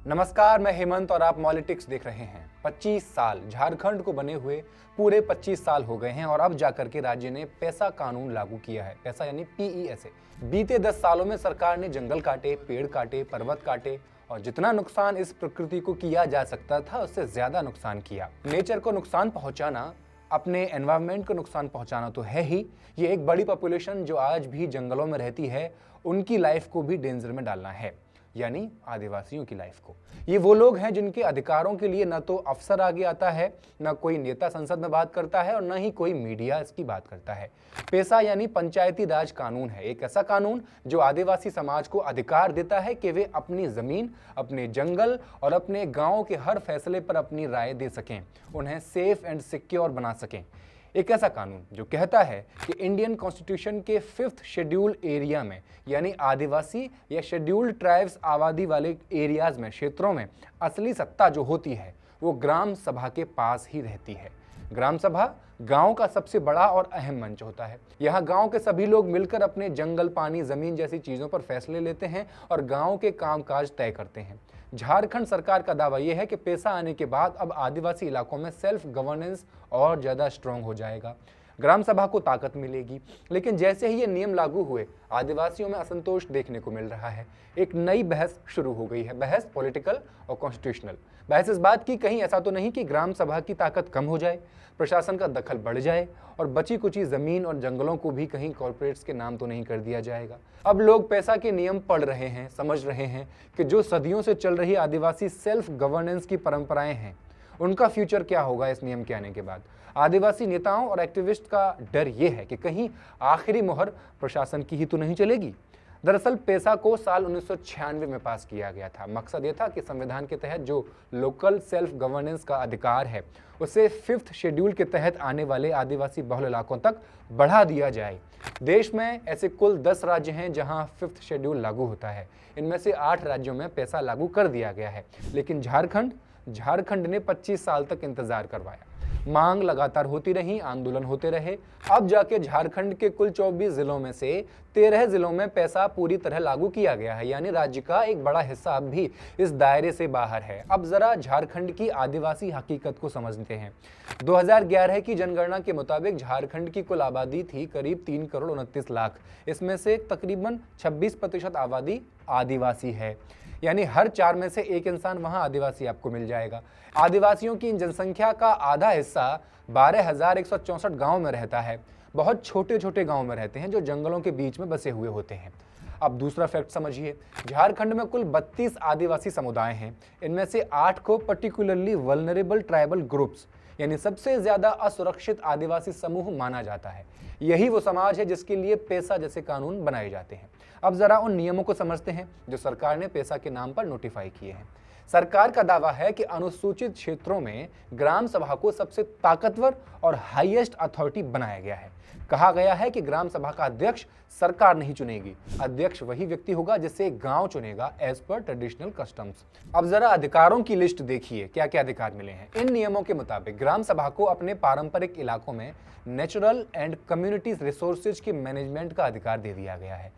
नमस्कार, मैं हेमंत और आप पॉलिटिक्स देख रहे हैं। 25 साल झारखंड को बने हुए पूरे 25 साल हो गए हैं और अब जाकर के राज्य ने पैसा कानून लागू किया है। पैसा यानी PESA। बीते 10 सालों में सरकार ने जंगल काटे, पेड़ काटे, पर्वत काटे और जितना नुकसान इस प्रकृति को किया जा सकता था उससे ज्यादा नुकसान किया। नेचर को नुकसान पहुंचाना, अपने एनवायरनमेंट को नुकसान पहुंचाना तो है ही, ये एक बड़ी पॉपुलेशन जो आज भी जंगलों में रहती है उनकी लाइफ को भी डेंजर में डालना है, यानी आदिवासियों की लाइफ को। ये वो लोग हैं जिनके अधिकारों के लिए न तो अफसर आगे आता है, न कोई नेता संसद में बात करता है और न ही कोई मीडिया इसकी बात करता है। पेसा यानी पंचायती राज कानून है, एक ऐसा कानून जो आदिवासी समाज को अधिकार देता है कि वे अपनी जमीन, अपने जंगल और अपने गांव के हर फैसले पर अपनी राय दे सकें, उन्हें सेफ एंड सिक्योर बना सकें। एक ऐसा कानून जो कहता है कि इंडियन कॉन्स्टिट्यूशन के 5th शेड्यूल एरिया में, यानी आदिवासी या शेड्यूल्ड ट्राइब्स आबादी वाले एरियाज में, क्षेत्रों में असली सत्ता जो होती है वो ग्राम सभा के पास ही रहती है। ग्राम सभा गांव का सबसे बड़ा और अहम मंच होता है। यहाँ गांव के सभी लोग मिलकर अपने जंगल, पानी, जमीन जैसी चीजों पर फैसले लेते हैं और गांव के कामकाज तय करते हैं। झारखंड सरकार का दावा यह है कि पेसा आने के बाद अब आदिवासी इलाकों में सेल्फ गवर्नेंस और ज्यादा स्ट्रांग हो जाएगा, ग्राम सभा को ताकत मिलेगी। लेकिन जैसे ही ये नियम लागू हुए, आदिवासियों में असंतोष देखने को मिल रहा है। एक नई बहस शुरू हो गई है, बहस पॉलिटिकल और कॉन्स्टिट्यूशनल। बहस इस बात की, कहीं ऐसा तो नहीं कि ग्राम सभा की ताकत कम हो जाए, प्रशासन का दखल बढ़ जाए और बची कुची जमीन और जंगलों को भी कहीं कॉर्पोरेट्स के नाम तो नहीं कर दिया जाएगा। अब लोग पैसा के नियम पढ़ रहे हैं, समझ रहे हैं कि जो सदियों से चल रही आदिवासी सेल्फ गवर्नेंस की परंपराएं हैं, उनका फ्यूचर क्या होगा इस नियम के आने के बाद। आदिवासी नेताओं और एक्टिविस्ट का डर यह है कि कहीं आखिरी मोहर प्रशासन की ही तो नहीं चलेगी। दरअसल पेसा को साल 1996 में पास किया गया था। मकसद यह था कि संविधान के तहत जो लोकल सेल्फ गवर्नेंस का अधिकार है उसे 5th शेड्यूल के तहत आने वाले आदिवासी बहुल इलाकों तक बढ़ा दिया जाए। देश में ऐसे कुल 10 राज्य हैं जहां 5th शेड्यूल लागू होता है। इनमें से 8 राज्यों में पेसा लागू कर दिया गया है, लेकिन झारखंड ने 25 साल तक इंतजार करवाया। मांग लगातार होती रही, आंदोलन होते रहे। अब जाके झारखंड के कुल 24 जिलों में से 13 जिलों में पैसा पूरी तरह लागू किया गया है, यानी राज्य का एक बड़ा हिस्सा अब भी इस दायरे से बाहर है। अब जरा झारखंड की आदिवासी हकीकत को समझते हैं। 2011 की जनगणना के मुताबिक झारखंड की कुल आबादी थी करीब 3 करोड़ 29 लाख। इसमें से तकरीबन 26% आबादी आदिवासी है, यानी हर 4 में से 1 इंसान वहां आदिवासी आपको मिल जाएगा। आदिवासियों की इन जनसंख्या का आधा हिस्सा 12,164 गांव में रहता है। बहुत छोटे छोटे गांव में रहते हैं जो जंगलों के बीच में बसे हुए होते हैं। अब दूसरा फैक्ट समझिए, झारखंड में कुल 32 आदिवासी समुदाय हैं। इनमें से 8 को पर्टिकुलरली वल्नरेबल ट्राइबल ग्रुप्स, यानी सबसे ज्यादा असुरक्षित आदिवासी समूह माना जाता है। यही वो समाज है जिसके लिए पेसा जैसे कानून बनाए जाते हैं। अब जरा उन नियमों को समझते हैं जो सरकार ने पेसा के नाम पर नोटिफाई किए हैं। सरकार का दावा है कि अनुसूचित क्षेत्रों में ग्राम सभा को सबसे ताकतवर और हाईएस्ट अथॉरिटी बनाया गया है। कहा गया है कि ग्राम सभा का अध्यक्ष सरकार नहीं चुनेगी, अध्यक्ष वही व्यक्ति होगा जिसे गांव चुनेगा एज पर ट्रेडिशनल कस्टम्स। अब जरा अधिकारों की लिस्ट देखिए, क्या क्या अधिकार मिले हैं। इन नियमों के मुताबिक ग्राम सभा को अपने पारंपरिक इलाकों में नेचुरल एंड कम्युनिटीज रिसोर्सेज के मैनेजमेंट का अधिकार दे दिया गया है,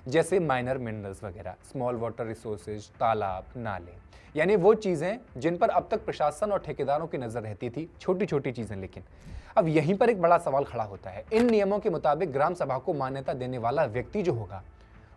जैसे माइनर मिनरल्स वगैरह, स्मॉल वाटर रिसोर्सेज, तालाब, नाले, यानी वो चीजें जिन पर अब तक प्रशासन और ठेकेदारों की नजर रहती थी, छोटी छोटी चीजें। लेकिन अब यहीं पर एक बड़ा सवाल खड़ा होता है। इन नियमों के मुताबिक ग्राम सभा को मान्यता देने वाला व्यक्ति जो होगा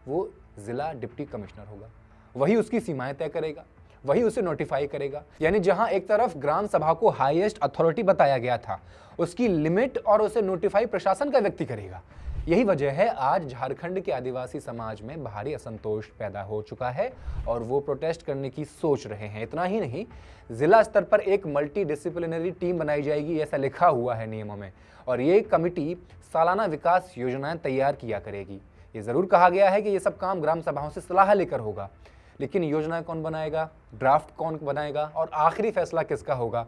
वो जिला डिप्टी कमिश्नर होगा। वही उसकी सीमाएं तय करेगा, वही उसे नोटिफाई करेगा। यानी जहां एक तरफ ग्राम सभा को हाईएस्ट अथॉरिटी बताया गया था, उसकी लिमिट और उसे नोटिफाई प्रशासन का व्यक्ति करेगा। यही वजह है आज झारखंड के आदिवासी समाज में भारी असंतोष पैदा हो चुका है और वो प्रोटेस्ट करने की सोच रहे हैं। इतना ही नहीं, जिला स्तर पर एक मल्टी डिसिप्लिनरी टीम बनाई जाएगी, ऐसा लिखा हुआ है नियमों में, और ये कमिटी सालाना विकास योजनाएं तैयार किया करेगी। ये जरूर कहा गया है कि ये सब काम ग्राम सभाओं से सलाह लेकर होगा, लेकिन योजना कौन बनाएगा, ड्राफ्ट कौन बनाएगा और आखिरी फैसला किसका होगा,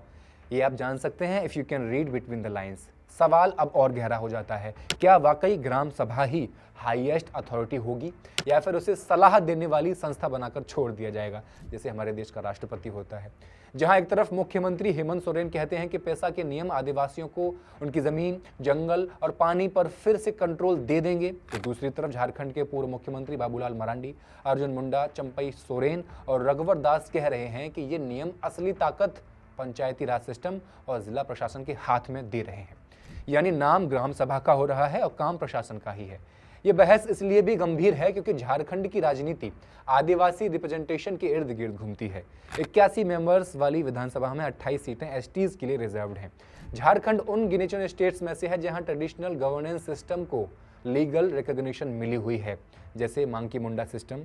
ये आप जान सकते हैं if you can read between the lines. सवाल अब और गहरा हो जाता है, क्या वाकई ग्राम सभा ही हाईएस्ट अथॉरिटी होगी या फिर उसे सलाह देने वाली संस्था बनाकर छोड़ दिया जाएगा, जैसे हमारे देश का राष्ट्रपति होता है। जहां एक तरफ मुख्यमंत्री हेमंत सोरेन कहते हैं कि पैसा के नियम आदिवासियों को उनकी जमीन, जंगल और पानी पर फिर से कंट्रोल दे देंगे, तो दूसरी तरफ झारखंड के पूर्व मुख्यमंत्री बाबूलाल मरांडी, अर्जुन मुंडा, चंपई सोरेन और रघुवर दास कह रहे हैं कि ये नियम असली ताकत पंचायती राज सिस्टम और जिला प्रशासन के हाथ में दे रहे हैं। यानी नाम ग्राम सभा का हो रहा है और काम प्रशासन का ही है। ये बहस इसलिए भी गंभीर है क्योंकि झारखंड की राजनीति आदिवासी रिप्रेजेंटेशन के इर्द गिर्द घूमती है। 81 मेंबर्स वाली विधानसभा में 28 सीटें एसटीज के लिए रिजर्व्ड हैं। झारखंड उन गिने चुने स्टेट्स में से है जहां ट्रेडिशनल गवर्नेंस सिस्टम को लीगल रिकॉग्निशन मिली हुई है, जैसे मांकी मुंडा सिस्टम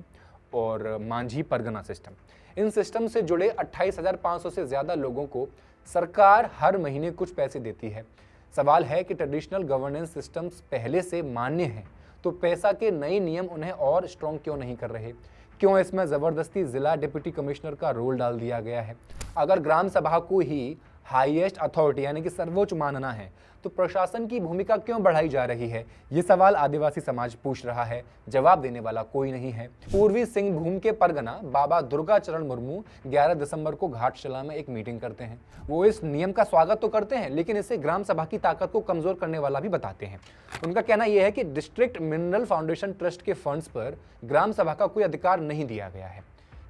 और मांझी परगना सिस्टम। इन सिस्टम से जुड़े 28,500 से ज्यादा लोगों को सरकार हर महीने कुछ पैसे देती है। सवाल है कि ट्रेडिशनल गवर्नेंस सिस्टम्स पहले से मान्य हैं, तो पैसा के नए नियम उन्हें और स्ट्रॉन्ग क्यों नहीं कर रहे? क्यों इसमें जबरदस्ती जिला डिप्टी कमिश्नर का रोल डाल दिया गया है? अगर ग्राम सभा को ही हाईएस्ट अथॉरिटी यानी कि सर्वोच्च मानना है, तो प्रशासन की भूमिका क्यों बढ़ाई जा रही है? ये सवाल आदिवासी समाज पूछ रहा है। जवाब देने वाला कोई नहीं है। पूर्वी सिंहभूम के परगना बाबा दुर्गा चरण मुर्मू 11 दिसंबर को घाटशिला में एक मीटिंग करते हैं। वो इस नियम का स्वागत तो करते हैं, लेकिन इसे ग्राम सभा की ताकत को कमजोर करने वाला भी बताते हैं। उनका कहना यह है कि डिस्ट्रिक्ट मिनरल फाउंडेशन ट्रस्ट के फंड्स पर ग्राम सभा का कोई अधिकार नहीं दिया गया है।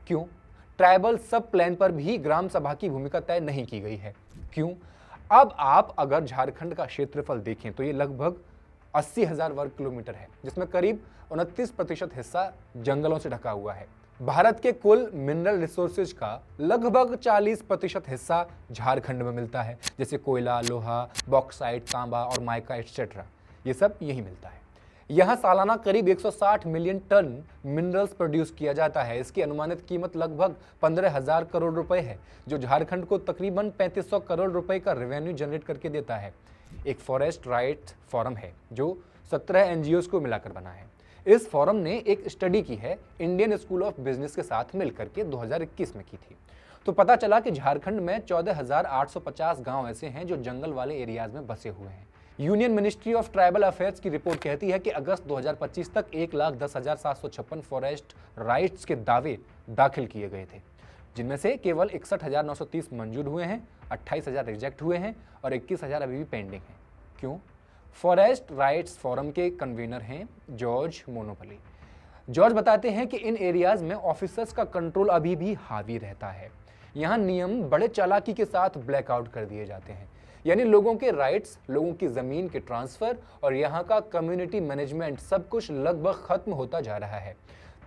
क्यों? ट्राइबल सब प्लान पर भी ग्राम सभा की भूमिका तय नहीं की गई है। क्यों? अब आप अगर झारखंड का क्षेत्रफल देखें तो ये लगभग 80,000 वर्ग किलोमीटर है, जिसमें करीब 29% हिस्सा जंगलों से ढका हुआ है। भारत के कुल मिनरल रिसोर्सेज का लगभग 40% हिस्सा झारखंड में मिलता है, जैसे कोयला, लोहा, बॉक्साइट, तांबा और माइका एटसेट्रा। ये सब यही मिलता है। यहाँ सालाना करीब 160 मिलियन टन मिनरल्स प्रोड्यूस किया जाता है। इसकी अनुमानित कीमत लगभग 15,000 करोड़ रुपए है, जो झारखंड को तकरीबन 3500 करोड़ रुपए का रेवेन्यू जनरेट करके देता है। एक फॉरेस्ट राइट्स फोरम है जो 17 एनजीओज को मिलाकर बना है। इस फोरम ने एक स्टडी की है इंडियन स्कूल ऑफ बिजनेस के साथ मिलकर के 2021 में की थी। तो पता चला कि झारखंड में 14,850 गांव ऐसे हैं जो जंगल वाले एरियाज में बसे हुए हैं। Union ministry of tribal affairs की रिपोर्ट कहती है कि अगस्त 2025 तक 1,10,756 फॉरेस्ट राइट्स के दावे दाखिल किए गए थे, जिनमें से केवल 61,930 मंजूर हुए हैं, 28,000 रिजेक्ट हुए हैं और 21,000 अभी भी पेंडिंग हैं। क्यों? फॉरेस्ट राइट्स फोरम के कन्वीनर हैं जॉर्ज मोनोपली। जॉर्ज बताते हैं कि इन एरियाज में ऑफिसर्स का कंट्रोल अभी भी हावी रहता है। यहाँ नियम बड़े चालाकी के साथ ब्लैकआउट कर दिए जाते हैं, यानी लोगों के राइट्स, लोगों की जमीन के ट्रांसफर और यहाँ का कम्युनिटी मैनेजमेंट सब कुछ लगभग खत्म होता जा रहा है।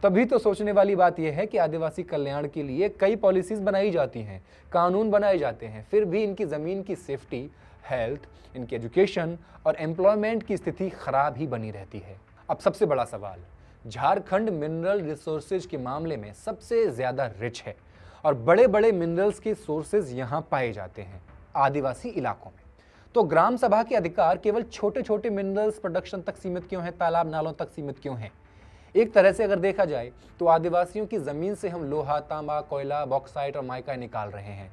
तभी तो सोचने वाली बात यह है कि आदिवासी कल्याण के लिए कई पॉलिसीज बनाई जाती हैं, कानून बनाए जाते हैं, फिर भी इनकी जमीन की सेफ्टी, हेल्थ, इनकी एजुकेशन और एम्प्लॉयमेंट की स्थिति खराब ही बनी रहती है। अब सबसे बड़ा सवाल, झारखंड मिनरल रिसोर्सेज के मामले में सबसे ज्यादा रिच है और बड़े बड़े मिनरल्स के सोर्सेज यहाँ पाए जाते हैं आदिवासी इलाकों में। तो ग्राम सभा के अधिकार केवल छोटे छोटे मिनरल्स प्रोडक्शन तक सीमित क्यों है, तालाब नालों तक सीमित क्यों है? एक तरह से अगर देखा जाए तो आदिवासियों की जमीन से हम लोहा, तांबा, कोयला, बॉक्साइट और माइका निकाल रहे हैं।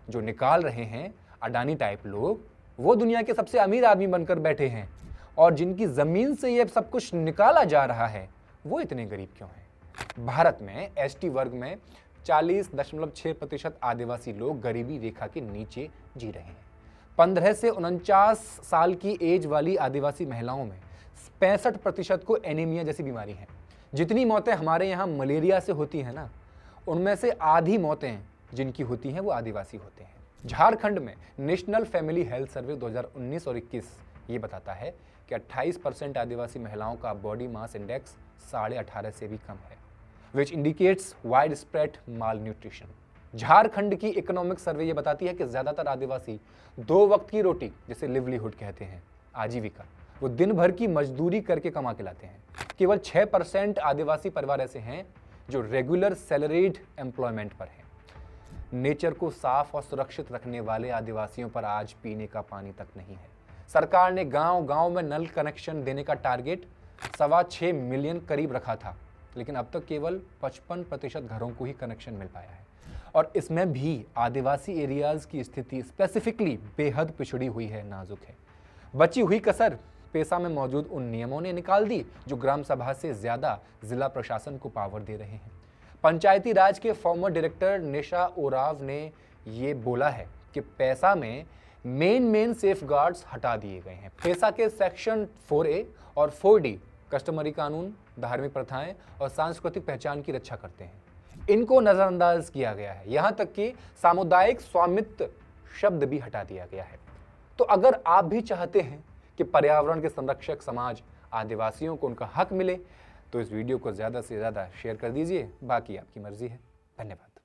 जो निकाल रहे हैं अडानी टाइप लोग, वो दुनिया के सबसे अमीर आदमी बनकर बैठे हैं, और जिनकी जमीन से ये सब कुछ निकाला जा रहा है वो इतने गरीब क्यों हैं? भारत में एसटी वर्ग में 40.6% आदिवासी लोग गरीबी रेखा के नीचे जी रहे हैं। 15 से 49 साल की एज वाली आदिवासी महिलाओं में 65% को एनीमिया जैसी बीमारी है। जितनी मौतें हमारे यहाँ मलेरिया से होती हैं ना, उनमें से आधी मौतें जिनकी होती हैं वो आदिवासी होते हैं। झारखंड में नेशनल फैमिली हेल्थ सर्वे 2019 और 21 ये बताता है कि 28% आदिवासी महिलाओं का बॉडी मास इंडेक्स 18.5 से भी कम है, which indicates widespread malnutrition। Jharkhand की इकोनॉमिक सर्वे ये बताती है कि ज्यादातर आदिवासी 2 वक्त की रोटी, जिसे लिवलीहुड कहते हैं, आजीविका, वो दिन भर की मजदूरी करके कमा के लाते हैं। केवल 6% आदिवासी परिवार ऐसे हैं जो रेगुलर सैलरीड एम्प्लॉयमेंट पर हैं। नेचर को साफ और सुरक्षित रखने वाले आदिवासियों पर आज पीने का पानी तक नहीं है। सरकार ने गांव-गांव में नल कनेक्शन देने का टारगेट 6.25 मिलियन करीब रखा था, लेकिन अब तक केवल 55% घरों को ही कनेक्शन मिल पाया है, और इसमें भी आदिवासी एरियाज की स्थिति स्पेसिफिकली बेहद पिछड़ी हुई है, नाजुक है। बची हुई कसर पेशा में मौजूद उन नियमों ने निकाल दी जो ग्राम सभा से ज्यादा जिला प्रशासन को पावर दे रहे हैं। पंचायती राज के फॉर्मर डायरेक्टर निशा ओराव ने ये बोला है कि पेशा में मेन सेफगार्ड्स हटा दिए गए हैं। पेशा के सेक्शन 4A और 4D कस्टमरी कानून, धार्मिक प्रथाएं और सांस्कृतिक पहचान की रक्षा करते हैं, इनको नजरअंदाज किया गया है। यहां तक कि सामुदायिक स्वामित्व शब्द भी हटा दिया गया है। तो अगर आप भी चाहते हैं कि पर्यावरण के संरक्षक समाज आदिवासियों को उनका हक मिले तो इस वीडियो को ज़्यादा से ज़्यादा शेयर कर दीजिए। बाकी आपकी मर्जी है। धन्यवाद।